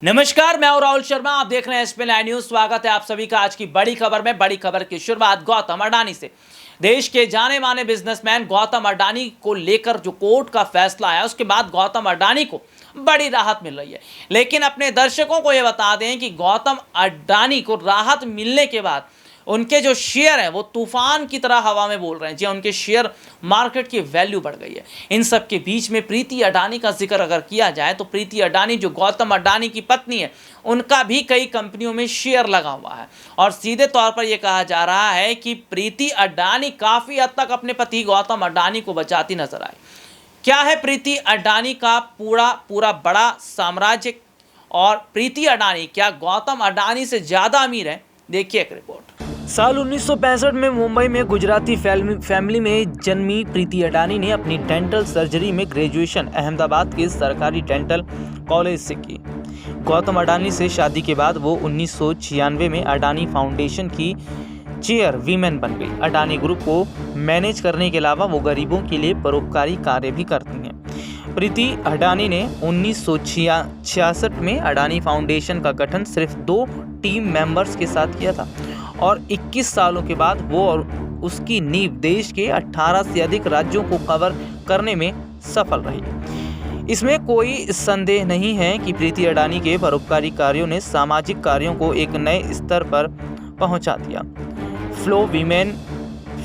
नमस्कार, मैं हूं राहुल शर्मा। आप देख रहे हैं एसपी लाइव न्यूज। स्वागत है आप सभी का आज की बड़ी खबर में। बड़ी खबर की शुरुआत गौतम अडानी से। देश के जाने माने बिजनेसमैन गौतम अडानी को लेकर जो कोर्ट का फैसला आया, उसके बाद गौतम अडानी को बड़ी राहत मिल रही है। लेकिन अपने दर्शकों को यह बता दें कि गौतम अडानी को राहत मिलने के बाद उनके जो शेयर हैं वो तूफान की तरह हवा में बोल रहे हैं। जी, उनके शेयर मार्केट की वैल्यू बढ़ गई है। इन सब के बीच में प्रीति अडानी का जिक्र अगर किया जाए तो प्रीति अडानी जो गौतम अडानी की पत्नी है, उनका भी कई कंपनियों में शेयर लगा हुआ है। और सीधे तौर पर यह कहा जा रहा है कि प्रीति अडानी काफ़ी हद तक अपने पति गौतम अडानी को बचाती नजर आई। क्या है प्रीति अडानी का पूरा बड़ा साम्राज्य, और प्रीति अडानी क्या गौतम अडानी से ज़्यादा अमीर है? देखिए एक रिपोर्ट। साल 1965 में मुंबई में गुजराती फैमिली में जन्मी प्रीति अडानी ने अपनी डेंटल सर्जरी में ग्रेजुएशन अहमदाबाद के सरकारी डेंटल कॉलेज से की। गौतम अडानी से शादी के बाद वो 1996 में अडानी फाउंडेशन की चेयर वीमेन बन गई। अडानी ग्रुप को मैनेज करने के अलावा वो गरीबों के लिए परोपकारी कार्य भी करती हैं। प्रीति अडानी ने 1966 में अडानी फाउंडेशन का गठन सिर्फ 2 टीम मेंबर्स के साथ किया था और 21 सालों के बाद वो और उसकी नींव देश के 18 से अधिक राज्यों को कवर करने में सफल रही। इसमें कोई संदेह नहीं है कि प्रीति अडानी के परोपकारी कार्यों ने सामाजिक कार्यों को एक नए स्तर पर पहुंचा दिया। फ्लो वीमेन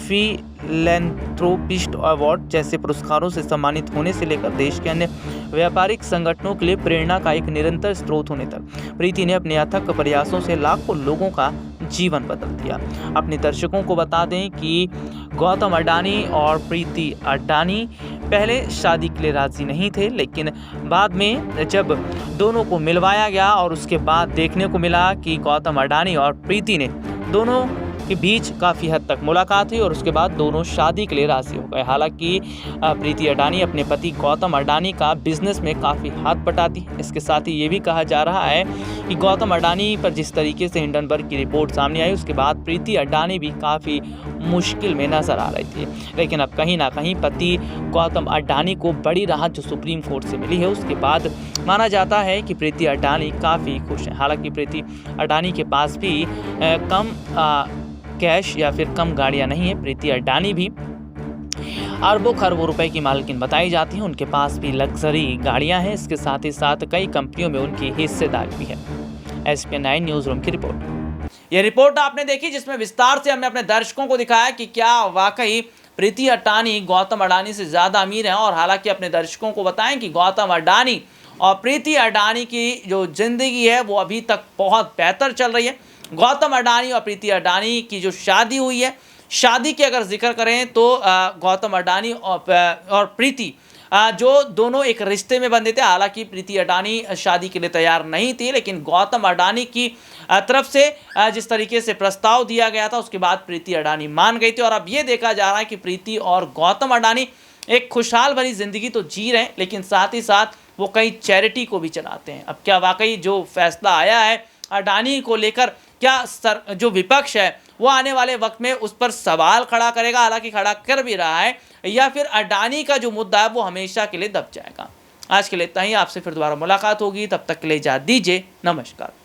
फिलैंथ्रोपिस्ट अवार्ड जैसे पुरस्कारों से सम्मानित होने से लेकर देश के अन्य व्यापारिक संगठनों के लिए प्रेरणा का एक निरंतर स्रोत होने तक प्रीति ने अपने अथक प्रयासों से लाखों लोगों का जीवन बदल दिया। अपने दर्शकों को बता दें कि गौतम अडानी और प्रीति अडानी पहले शादी के लिए राजी नहीं थे, लेकिन बाद में जब दोनों को मिलवाया गया और उसके बाद देखने को मिला कि गौतम अडानी और प्रीति ने दोनों के बीच काफ़ी हद तक मुलाकात हुई और उसके बाद दोनों शादी के लिए राजी हो गए। हालांकि प्रीति अडानी अपने पति गौतम अडानी का बिजनेस में काफ़ी हाथ बटाती है। इसके साथ ही ये भी कहा जा रहा है कि गौतम अडानी पर जिस तरीके से हिंडनबर्ग की रिपोर्ट सामने आई, उसके बाद प्रीति अडानी भी काफ़ी मुश्किल में नजर आ रही थी। लेकिन अब कहीं ना कहीं पति गौतम अडानी को बड़ी राहत जो सुप्रीम कोर्ट से मिली है, उसके बाद माना जाता है कि प्रीति अडानी काफ़ी खुश हैं। हालांकि प्रीति अडानी के पास भी कम कैश या फिर कम गाड़ियां नहीं है। प्रीति अडानी भी अरबों खरबों रुपए की मालकिन बताई जाती है। उनके पास भी लग्जरी गाड़ियां हैं। इसके साथ ही साथ कई कंपनियों में उनकी हिस्सेदारी भी है। SPN9 न्यूज रूम की रिपोर्ट। ये रिपोर्ट आपने देखी जिसमें विस्तार से हमने अपने दर्शकों को दिखाया कि क्या वाकई प्रीति अडानी गौतम अडानी से ज़्यादा अमीर हैं। और हालांकि अपने दर्शकों को बताएं कि गौतम अडानी और प्रीति अडानी की जो ज़िंदगी है वो अभी तक बहुत बेहतर चल रही है। गौतम अडानी और प्रीति अडानी की जो शादी हुई है, शादी की अगर जिक्र करें तो गौतम अडानी और प्रीति जो दोनों एक रिश्ते में बंधे थे। हालांकि प्रीति अडानी शादी के लिए तैयार नहीं थी, लेकिन गौतम अडानी की तरफ से जिस तरीके से प्रस्ताव दिया गया था, उसके बाद प्रीति अडानी मान गई थी। और अब ये देखा जा रहा है कि प्रीति और गौतम अडानी एक खुशहाल भरी ज़िंदगी तो जी रहे हैं, लेकिन साथ ही साथ वो कई चैरिटी को भी चलाते हैं। अब क्या वाकई जो फैसला आया है अडानी को लेकर, क्या जो विपक्ष है वो आने वाले वक्त में उस पर सवाल खड़ा करेगा? हालांकि खड़ा कर भी रहा है, या फिर अडानी का जो मुद्दा है वो हमेशा के लिए दब जाएगा? आज के लिए इतना ही। आपसे फिर दोबारा मुलाकात होगी, तब तक के लिए इजाज़त दीजिए। नमस्कार।